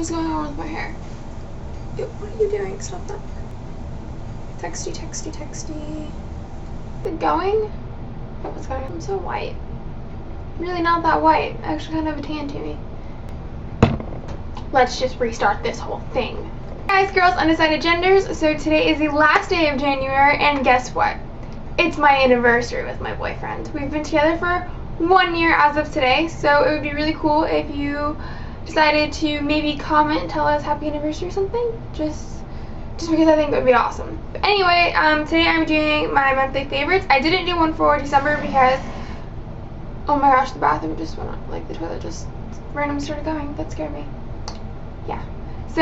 is going on with my hair? Yo, what are you doing? Stop that. Texty, texty, texty. Is it going? Oh, what's going on? I'm so white. Really not that white. I actually kind of have a tan to me. Let's just restart this whole thing. Guys, girls, undecided genders. So today is the last day of January, and guess what? It's my anniversary with my boyfriend. We've been together for 1 year as of today, so it would be really cool if you decided to maybe comment and tell us happy anniversary or something. Just because I think it would be awesome. But anyway, today I'm doing my monthly favorites. I didn't do one for December because, oh my gosh, the bathroom just went on. Like, the toilet just randomly started going. That scared me. Yeah. So,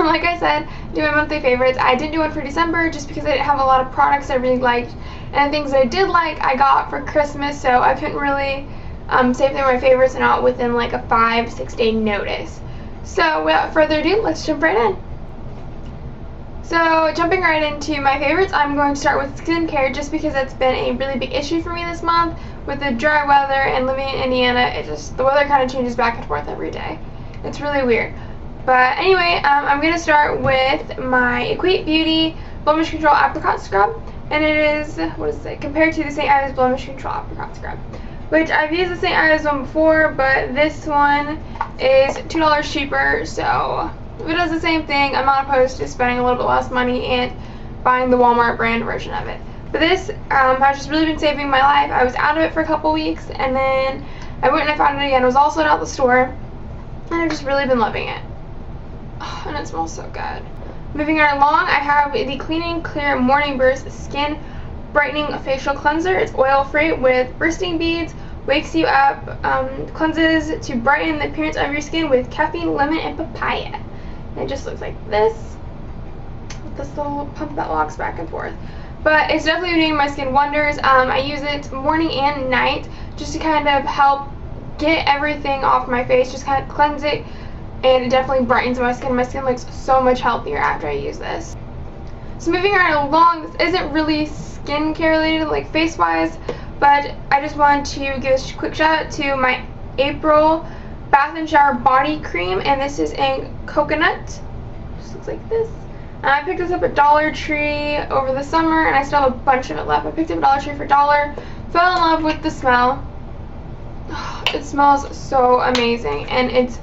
like I said, do my monthly favorites. I didn't do one for December just because I didn't have a lot of products I really liked. And things that I did like, I got for Christmas, so I couldn't really say if they were my favorites or not within like a 5-6 day notice. So, without further ado, let's jump right in. So, jumping right into my favorites, I'm going to start with skincare just because that's been a really big issue for me this month. With the dry weather and living in Indiana, the weather kind of changes back and forth every day. It's really weird. But anyway, I'm going to start with my Equate Beauty Blemish Control Apricot Scrub. And it is, what does it say? Compared to the St. Ives Blemish Control Apricot Scrub. Which I've used the St. Ives one before, but this one is $2 cheaper. So if it does the same thing, I'm not opposed to spending a little bit less money and buying the Walmart brand version of it. But this has just really been saving my life. I was out of it for a couple weeks, and then I went and I found it again. It was all sold out at the store, and I've just really been loving it. Oh, and it smells so good. Moving right along, I have the Clean & Clear Morning Burst Skin Brightening Facial Cleanser. It's oil-free with bursting beads, wakes you up, cleanses to brighten the appearance of your skin with caffeine, lemon, and papaya. And it just looks like this, with this little pump that locks back and forth. But it's definitely doing my skin wonders. I use it morning and night just to kind of help get everything off my face, just kind of cleanse it, and it definitely brightens my skin. My skin looks so much healthier after I use this. So moving right along, this isn't really skincare related, like face-wise, but I just wanted to give a quick shout out to my April Bath and Shower Body Cream, and this is in coconut. Just looks like this. I picked this up at Dollar Tree over the summer, and I still have a bunch of it left. I picked it up at Dollar Tree for $1. Fell in love with the smell. It smells so amazing, and it's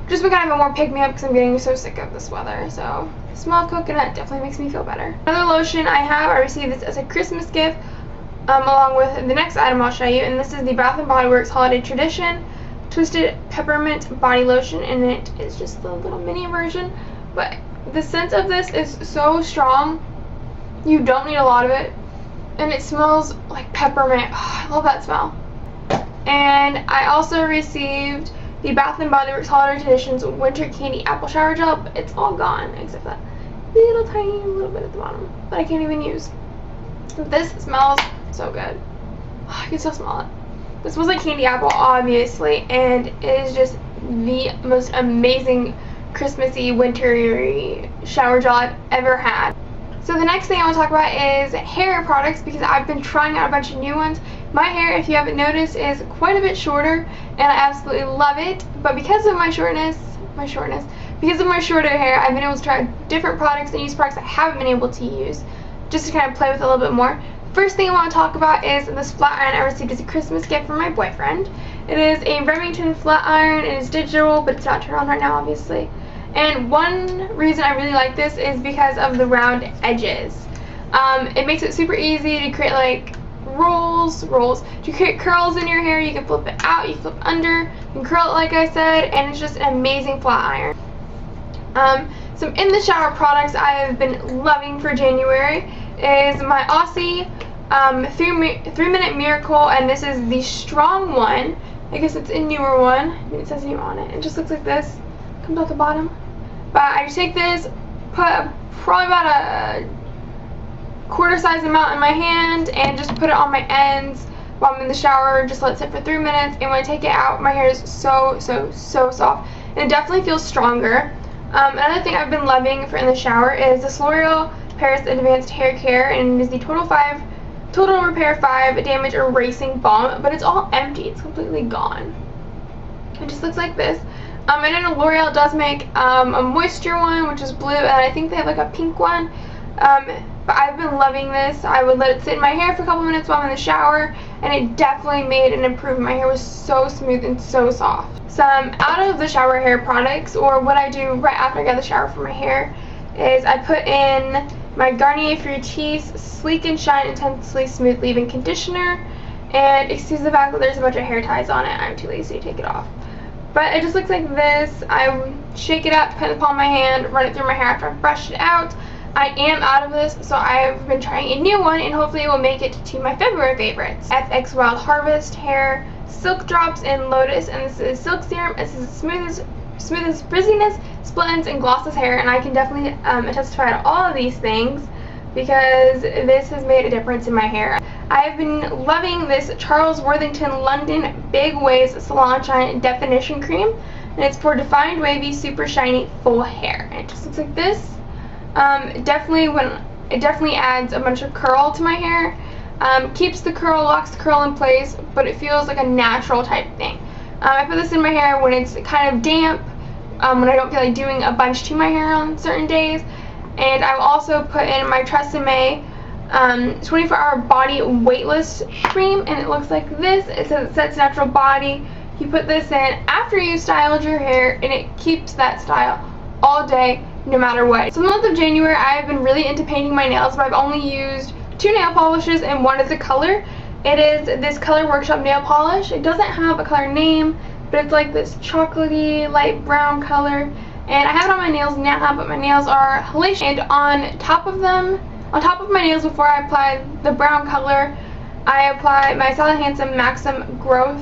just been kind of a more pick-me-up because I'm getting so sick of this weather. So, the smell of coconut definitely makes me feel better. Another lotion I received this as a Christmas gift, along with the next item I'll show you, and this is the Bath & Body Works Holiday Tradition Twisted Peppermint Body Lotion, and it is just the little mini version, but the scent of this is so strong, you don't need a lot of it, and it smells like peppermint. Oh, I love that smell. And I also received the Bath & Body Works Holiday Traditions Winter Candy Apple Shower Gel, but it's all gone except that little tiny little bit at the bottom that I can't even use. This smells so good. Oh, I can still smell it. This smells like candy apple, obviously, and it is just the most amazing Christmassy, wintry shower gel I've ever had. So the next thing I want to talk about is hair products, because I've been trying out a bunch of new ones. My hair, if you haven't noticed, is quite a bit shorter, and I absolutely love it. But because of my shorter hair, I've been able to try different products and use products I haven't been able to use, just to kind of play with it a little bit more. First thing I want to talk about is this flat iron I received as a Christmas gift from my boyfriend. It is a Remington flat iron. It is digital, but it's not turned on right now, obviously. And one reason I really like this is because of the round edges. It makes it super easy to create like rolls, to create curls in your hair. You can flip it out, you can flip under, you can curl it like I said, and it's just an amazing flat iron. Some in the shower products I have been loving for January is my Aussie 3-Minute Miracle, and this is the strong one. I guess it's a newer one. I mean, it says new on it. It just looks like this. Comes out the bottom. But I just take this, put probably about a quarter size amount in my hand, and just put it on my ends while I'm in the shower. Just let it sit for 3 minutes, and when I take it out, my hair is so soft, and it definitely feels stronger. Another thing I've been loving for in the shower is this L'Oreal Paris Advanced Hair Care, and it is the Total Repair 5 Damage Erasing Balm, but it's all empty. It's completely gone. It just looks like this. And I know L'Oreal does make a moisture one, which is blue, and I think they have like a pink one. But I've been loving this. I would let it sit in my hair for a couple minutes while I'm in the shower, and it definitely made an improvement. My hair was so smooth and so soft. Some out of the shower hair products, or what I do right after I get out of the shower for my hair, is I put in my Garnier Fructis Sleek and Shine Intensely Smooth Leave-In Conditioner. And excuse the fact that there's a bunch of hair ties on it. I'm too lazy to take it off. But it just looks like this. I shake it up, put it in the palm of my hand, run it through my hair after I've brushed it out. I am out of this, so I've been trying a new one, and hopefully it will make it to my February favorites. FX Wild Harvest Hair Silk Drops in Lotus, and this is Silk Serum. This is smoothest frizziness, split ends, and glosses hair, and I can definitely testify to all of these things because this has made a difference in my hair. I've been loving this Charles Worthington London Big Waves Salon Shine Definition Cream, and it's for defined, wavy, super shiny, full hair. And it just looks like this. It definitely adds a bunch of curl to my hair. Keeps the curl, locks the curl in place, but it feels like a natural type thing. I put this in my hair when it's kind of damp, when I don't feel like doing a bunch to my hair on certain days. And I've also put in my Tresemme 24-hour body weightless cream, and it looks like this. It says it sets natural body. You put this in after you styled your hair, and it keeps that style all day, no matter what. So the month of January, I've been really into painting my nails, but I've only used 2 nail polishes, and one is a color. It is this Color Workshop nail polish. It doesn't have a color name, but it's like this chocolatey, light brown color. And I have it on my nails now, but my nails are hellacious. And on top of my nails, before I apply the brown color, I apply my Sally Hansen Maxim Growth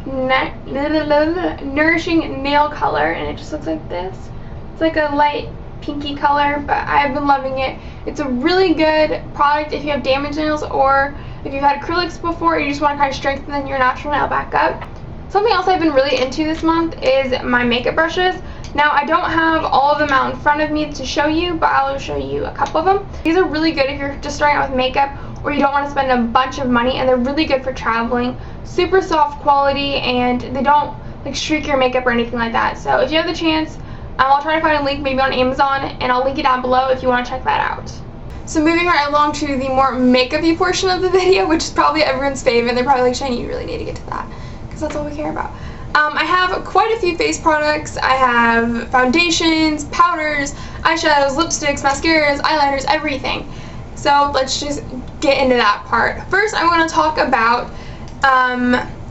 Nourishing Nail Color, and it just looks like this. It's like a light pinky color, but I've been loving it. It's a really good product if you have damaged nails, or if you've had acrylics before and you just want to kind of strengthen your natural nail back up. Something else I've been really into this month is my makeup brushes. Now, I don't have all of them out in front of me to show you, but I'll show you a couple of them. These are really good if you're just starting out with makeup or you don't want to spend a bunch of money, and they're really good for traveling. Super soft quality, and they don't like streak your makeup or anything like that. So if you have the chance, I'll try to find a link maybe on Amazon, and I'll link it down below if you want to check that out. So moving right along to the more makeup-y portion of the video, which is probably everyone's favorite. They're probably like, Shiny, you really need to get to that, because that's all we care about. I have quite a few face products. I have foundations, powders, eyeshadows, lipsticks, mascaras, eyeliners, everything. So let's just get into that part. First, I want to talk about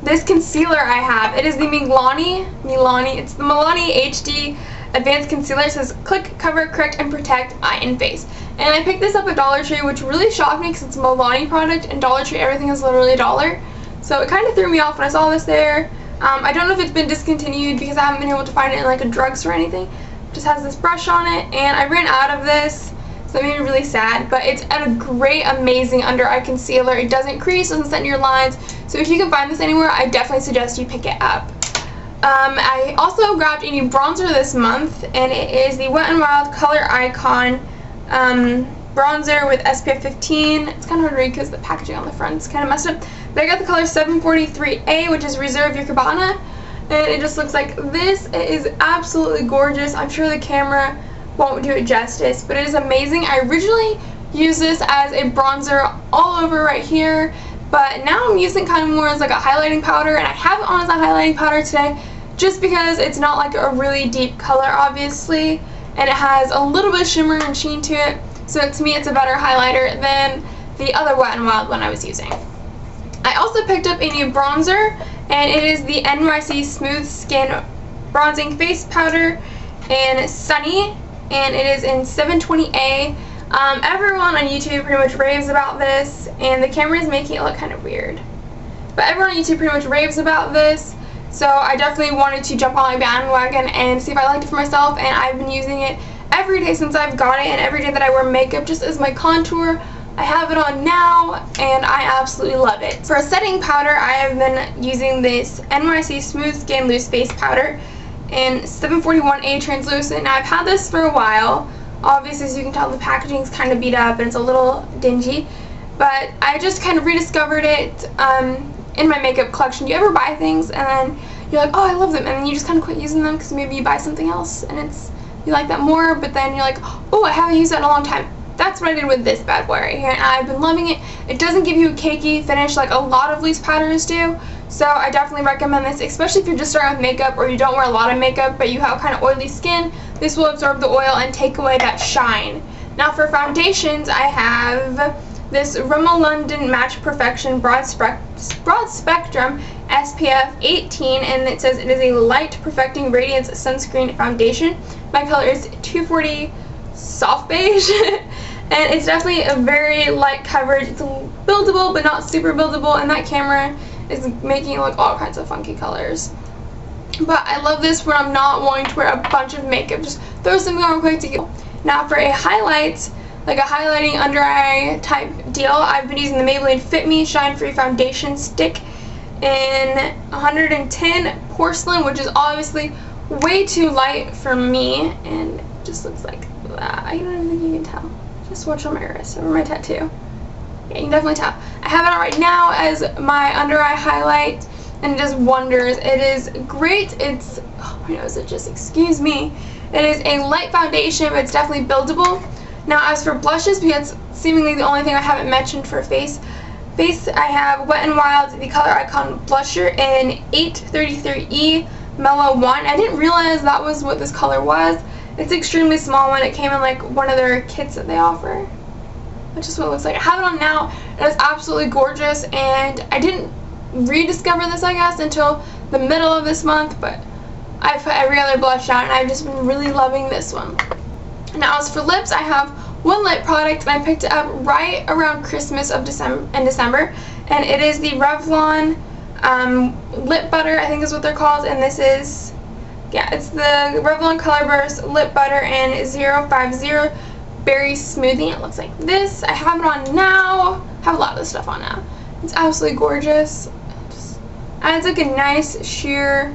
this concealer I have. It is the it's the Milani HD Advanced Concealer. It says click, cover, correct, and protect eye and face. And I picked this up at Dollar Tree, which really shocked me because it's a Milani product, and Dollar Tree everything is literally $1. So it kind of threw me off when I saw this there. I don't know if it's been discontinued because I haven't been able to find it in like a drugstore or anything. It just has this brush on it, and I ran out of this, so that made me really sad. But it's a great, amazing under eye concealer. It doesn't crease, doesn't set in your lines. So if you can find this anywhere, I definitely suggest you pick it up. I also grabbed a new bronzer this month, and it is the Wet n Wild Color Icon bronzer with SPF 15. It's kind of hard to read because the packaging on the front is kind of messed up. But I got the color 743A, which is Reserve Your Cabana, and it just looks like this. It is absolutely gorgeous. I'm sure the camera won't do it justice, but it is amazing. I originally used this as a bronzer all over right here, but now I'm using kind of more as like a highlighting powder, and I have it on as a highlighting powder today just because it's not like a really deep color, obviously, and it has a little bit of shimmer and sheen to it, so to me it's a better highlighter than the other Wet n Wild one I was using. I also picked up a new bronzer, and it is the NYC Smooth Skin Bronzing Face Powder in Sunny, and it is in 720A. Everyone on YouTube pretty much raves about this, and the camera is making it look kind of weird. But everyone on YouTube pretty much raves about this, so I definitely wanted to jump on my bandwagon and see if I liked it for myself, and I've been using it every day since I've got it, and every day that I wear makeup just as my contour. I have it on now, and I absolutely love it. For a setting powder, I have been using this NYC Smooth Skin Loose Face Powder in 741A Translucent. Now, I've had this for a while. Obviously, as you can tell, the packaging is kind of beat up and it's a little dingy, but I just kind of rediscovered it in my makeup collection. You ever buy things and then you're like, oh, I love them, and then you just kind of quit using them because maybe you buy something else and you like that more, but then you're like, oh, I haven't used that in a long time. That's what I did with this bad boy right here, and I've been loving it. It doesn't give you a cakey finish like a lot of loose powders do, so I definitely recommend this, especially if you're just starting with makeup or you don't wear a lot of makeup but you have kind of oily skin. This will absorb the oil and take away that shine. Now for foundations, I have this Rimmel London Match Perfection Broad Spectrum SPF 18, and it says it is a light perfecting radiance sunscreen foundation. My color is 240 soft beige. And it's definitely a very light coverage. It's buildable but not super buildable, and that camera is making it look all kinds of funky colors. But I love this when I'm not wanting to wear a bunch of makeup. Just throw something on quick to get. Now for a highlight, like a highlighting under eye type deal, I've been using the Maybelline Fit Me Shine Free Foundation Stick in 110 Porcelain, which is obviously way too light for me, and it just looks like that. I don't even think you can tell. Just watch on my wrist, over my tattoo. Yeah, you can definitely tell. I have it on right now as my under eye highlight, and it does wonders. It is great. It's, oh my nose, it just, excuse me. It is a light foundation, but it's definitely buildable. Now as for blushes, because it's seemingly the only thing I haven't mentioned for face, I have Wet n Wild, the Color Icon Blusher in 833E Mellow 1. I didn't realize that was what this color was. It's extremely small when it came in like one of their kits that they offer. That's just what it looks like. I have it on now. It is absolutely gorgeous, and I didn't rediscover this, I guess, until the middle of this month, but I've put every other blush out, and I've just been really loving this one. Now as for lips, I have one lip product, and I picked it up right around Christmas in December, and it is the Revlon Lip Butter, I think is what they're called, and this is, yeah, it's the Revlon Color Burst Lip Butter in 050 Berry Smoothing. It looks like this. I have it on now. I have a lot of this stuff on now. It's absolutely gorgeous. It just adds like a nice sheer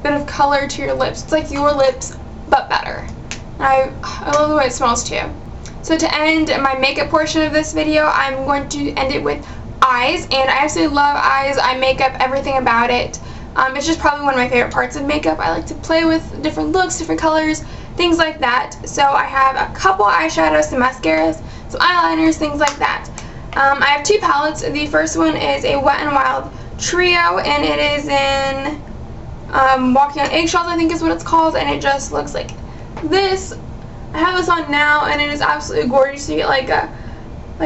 bit of color to your lips. It's like your lips, but better. And I love the way it smells too. So to end my makeup portion of this video, I'm going to end it with eyes, and I absolutely love eyes, eye makeup, everything about it. It's just probably one of my favorite parts of makeup. I like to play with different looks, different colors, things like that. So I have a couple eyeshadows, some mascaras, some eyeliners, things like that. I have two palettes. The first one is a Wet n Wild Trio, and it is in Walking on Eggshells, I think is what it's called, and it just looks like this. I have this on now, and it is absolutely gorgeous. You get like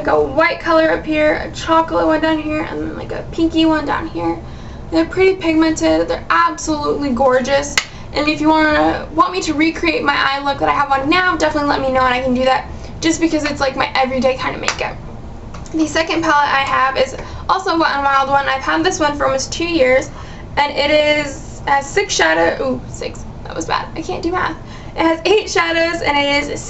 a white color up here, a chocolate one down here, and then like a pinky one down here. They're pretty pigmented. They're absolutely gorgeous. And if you want me to recreate my eye look that I have on now, definitely let me know, and I can do that, just because it's like my everyday kind of makeup. The second palette I have is also a Wet n Wild one. I've had this one for almost 2 years, and it has 6 shadows. Ooh, 6. That was bad. I can't do math. It has 8 shadows, and it is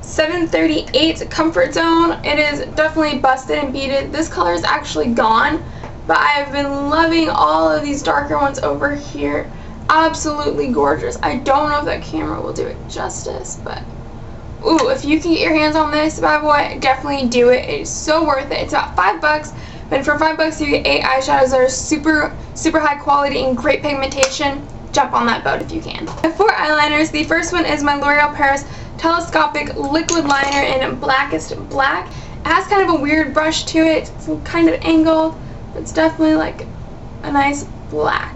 C738 Comfort Zone. It is definitely busted and beaded. This color is actually gone, but I've been loving all of these darker ones over here. Absolutely gorgeous. I don't know if that camera will do it justice, but ooh, if you can get your hands on this bad boy, definitely do it. It is so worth it. It's about $5, but for $5 you get 8 eyeshadows that are super, super high quality and great pigmentation. Jump on that boat if you can. I have 4 eyeliners. The first one is my L'Oreal Paris Telescopic Liquid Liner in Blackest Black. It has kind of a weird brush to it. It's kind of angled. It's definitely like a nice black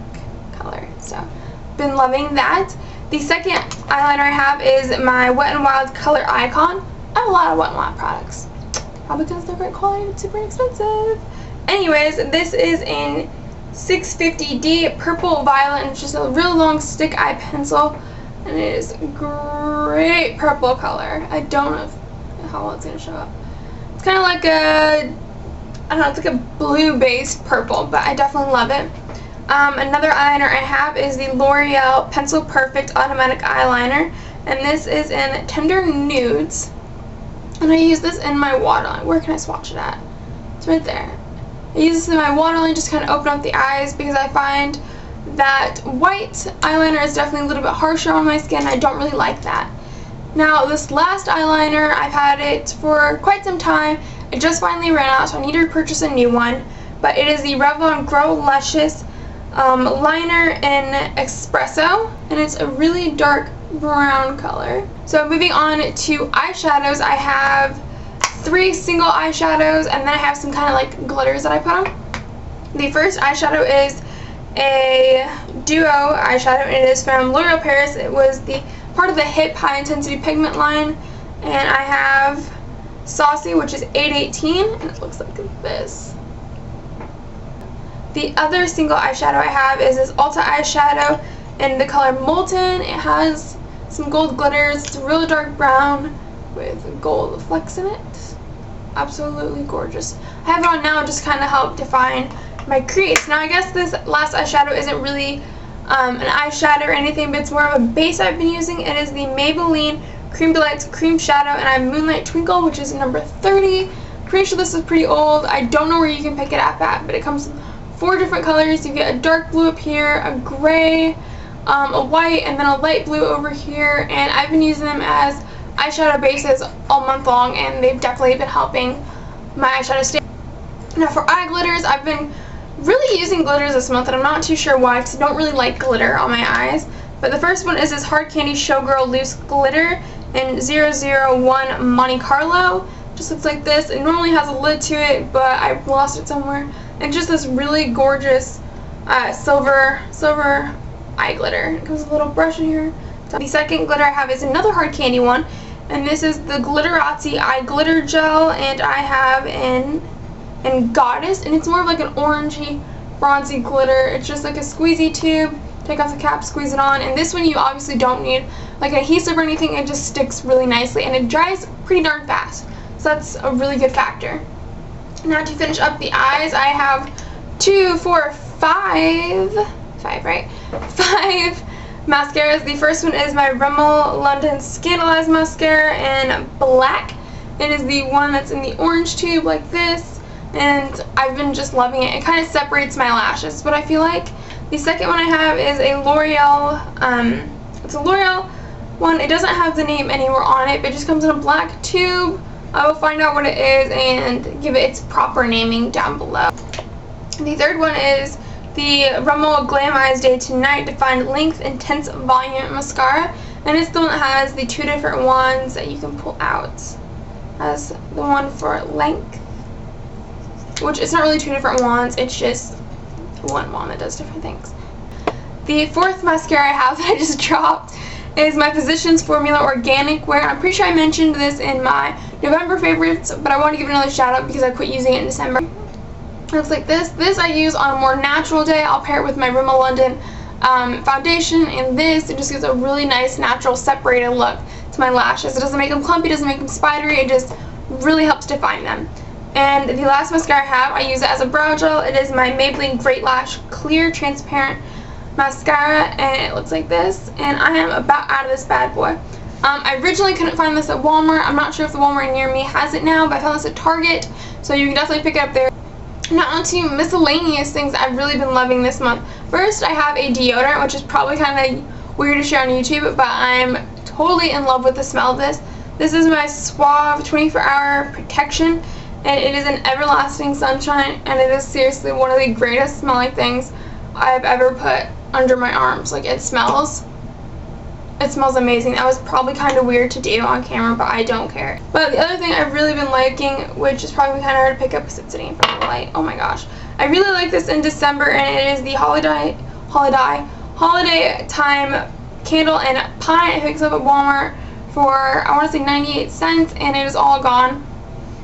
color. So, been loving that. The second eyeliner I have is my Wet n Wild Color Icon. I have a lot of Wet n Wild products. Probably because they're great quality but super expensive. Anyways, this is in 650D Purple Violet, and it's just a real long stick eye pencil, and it is great purple color. I don't know how well it's going to show up. It's kind of like a, I don't know, it's like a blue based purple, but I definitely love it. Another eyeliner I have is the L'Oreal Pencil Perfect Automatic Eyeliner, and this is in Tender Nudes, and I use this in my waterline. Where can I swatch it at? It's right there. I use this in my waterline, just kind of open up the eyes, because I find that white eyeliner is definitely a little bit harsher on my skin. I don't really like that. Now this last eyeliner, I've had it for quite some time. It just finally ran out, so I need to purchase a new one. But it is the Revlon Grow Luscious liner in Espresso, and it's a really dark brown color. So moving on to eyeshadows, I have 3 single eyeshadows, and then I have some kind of like glitters that I put on. The first eyeshadow is a duo eyeshadow, and it is from L'Oreal Paris. It was the part of the Hip High Intensity Pigment line, and I have Saucy, which is 818, and it looks like this. The other single eyeshadow I have is this Ulta eyeshadow in the color Molten. It has some gold glitters. It's a really dark brown with gold flecks in it. Absolutely gorgeous. I have it on now just kind of help define my crease. Now I guess this last eyeshadow isn't really an eyeshadow or anything, but it's more of a base I've been using. It is the Maybelline Cream Delights Cream Shadow, and I have Moonlight Twinkle, which is number 30. Pretty sure this is pretty old. I don't know where you can pick it up at, but it comes in 4 different colors. You get a dark blue up here, a gray, a white, and then a light blue over here, and I've been using them as eyeshadow bases all month long, and they've definitely been helping my eyeshadow stay. Now for eye glitters, I've been really using glitters this month, and I'm not too sure why, because I don't really like glitter on my eyes. But the first one is this Hard Candy Showgirl Loose Glitter in 001 Monte Carlo. Just looks like this. It normally has a lid to it, but I lost it somewhere. And just this really gorgeous silver eye glitter. It comes with a little brush in here. The second glitter I have is another Hard Candy one, and this is the Glitterazzi Eye Glitter Gel, and I have in Goddess, and it's more of like an orangey, bronzy glitter. It's just like a squeezy tube. Take off the cap, squeeze it on, and this one you obviously don't need like an adhesive or anything. It just sticks really nicely, and it dries pretty darn fast, so that's a really good factor. Now to finish up the eyes, I have 5 mascaras. The first one is my Rimmel London Scandalized Mascara in black. It is the one that's in the orange tube like this, and I've been just loving it. It kind of separates my lashes, but I feel like the second one I have is a L'Oreal, it's a L'Oreal one. It doesn't have the name anywhere on it, but it just comes in a black tube. I will find out what it is and give it its proper naming down below. The third one is the Rimmel Glam Eyes Day to Night Defined Length Intense Volume Mascara, and it's the one that has the 2 different wands that you can pull out. As the one for length, which it's not really 2 different wands, it's just one wand that does different things. The fourth mascara I have that I just dropped is my Physicians Formula Organic Wear. I'm pretty sure I mentioned this in my November favorites, but I want to give it another shout out because I quit using it in December. It looks like this. This I use on a more natural day. I'll pair it with my Rimmel London foundation, and this, it just gives a really nice natural separated look to my lashes. It doesn't make them clumpy, doesn't make them spidery, it just really helps define them. And the last mascara I have, I use it as a brow gel. It is my Maybelline Great Lash Clear Transparent Mascara, and it looks like this, and I am about out of this bad boy. I originally couldn't find this at Walmart. I'm not sure if the Walmart near me has it now, but I found this at Target, so you can definitely pick it up there. Now onto miscellaneous things I've really been loving this month. First, I have a deodorant, which is probably kind of weird to share on YouTube, but I'm totally in love with the smell of this. This is my Suave 24-Hour Protection, and it is an Everlasting Sunshine, and it is seriously one of the greatest smelling things I've ever put under my arms. Like, it smells amazing. That was probably kind of weird to do on camera, but I don't care. But the other thing I've really been liking, which is probably kind of hard to pick up because it's sitting in front of the light, oh my gosh, I really like this in December, and it is the holiday time candle and pine. It picks up at Walmart for, I want to say 98 cents, and it is all gone.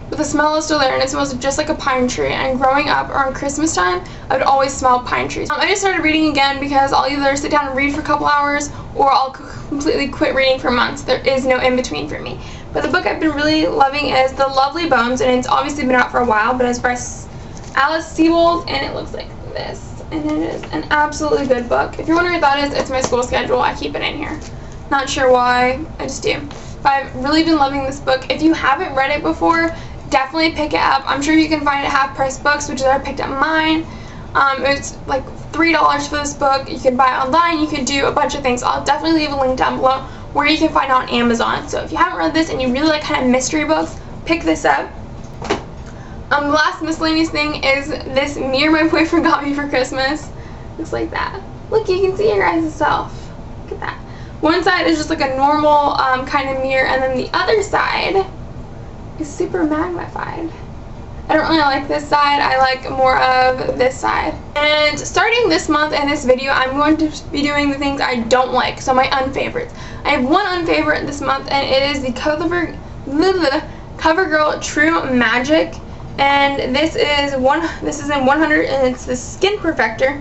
But the smell is still there, and it smells just like a pine tree. And growing up around Christmas time, I would always smell pine trees. I just started reading again because I'll either sit down and read for a couple hours, or I'll completely quit reading for months. There is no in between for me. But the book I've been really loving is The Lovely Bones, and it's obviously been out for a while, but it's by Alice Sebold, and it looks like this. And it is an absolutely good book. If you're wondering what that is, it's my school schedule. I keep it in here. Not sure why, I just do. But I've really been loving this book. If you haven't read it before, definitely pick it up. I'm sure you can find it at half-price books, which is where I picked up mine. It's like $3 for this book. You can buy it online. You can do a bunch of things. I'll definitely leave a link down below where you can find it on Amazon. So if you haven't read this and you really like kind of mystery books, pick this up. The last miscellaneous thing is this mirror my boyfriend got me for Christmas. Looks like that. Look, you can see your guys' self. Look at that. One side is just like a normal kind of mirror, and then the other side is super magnified. I don't really like this side. I like more of this side. And starting this month in this video, I'm going to be doing the things I don't like, so my unfavorites. I have one unfavorite this month, and it is the CoverGirl True Magic, and this is in 100, and it's the Skin Perfector.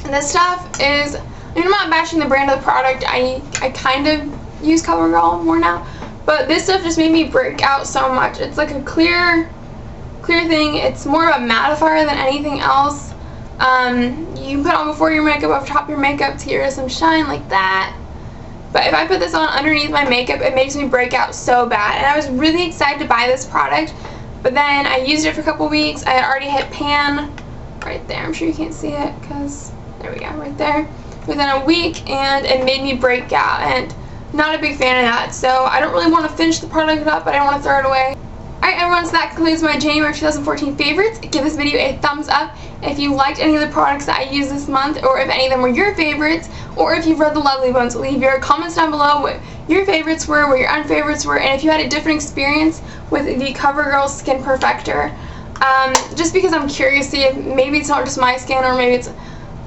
And this stuff is, I'm not bashing the brand of the product. I kind of use CoverGirl more now, but this stuff just made me break out so much. It's like a clear thing. It's more of a mattifier than anything else. You can put on before your makeup, over top your makeup to get some shine like that. But if I put this on underneath my makeup, it makes me break out so bad. And I was really excited to buy this product, but then I used it for a couple weeks. I had already hit pan right there. I'm sure you can't see it because there we go, right there. Within a week, and it made me break out, and not a big fan of that. So I don't really want to finish the product up, but I don't want to throw it away. Alright everyone, so that concludes my January 2014 favorites. Give this video a thumbs up if you liked any of the products that I used this month, or if any of them were your favorites, or if you've read the lovely ones. Leave your comments down below what your favorites were, what your unfavorites were, and if you had a different experience with the CoverGirl Skin Perfector. Just because I'm curious to see if maybe it's not just my skin, or maybe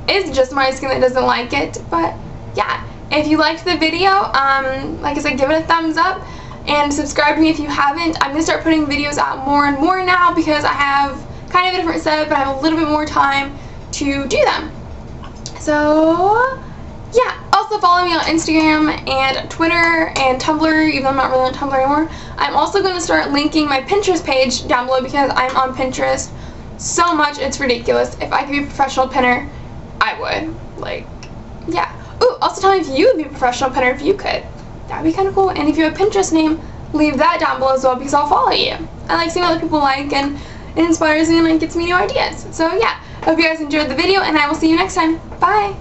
it's just my skin that doesn't like it. But yeah, if you liked the video, like I said, give it a thumbs up. And subscribe to me if you haven't. I'm going to start putting videos out more and more now because I have kind of a different setup, but I have a little bit more time to do them. So, yeah. Also follow me on Instagram and Twitter and Tumblr, even though I'm not really on Tumblr anymore. I'm also going to start linking my Pinterest page down below because I'm on Pinterest so much, it's ridiculous. If I could be a professional pinner, I would. Like, yeah. Ooh, also tell me if you would be a professional pinner if you could. That would be kind of cool. And if you have a Pinterest name, leave that down below as well because I'll follow you. I like seeing what other people like, and it inspires me and it gets me new ideas. So yeah, I hope you guys enjoyed the video, and I will see you next time. Bye!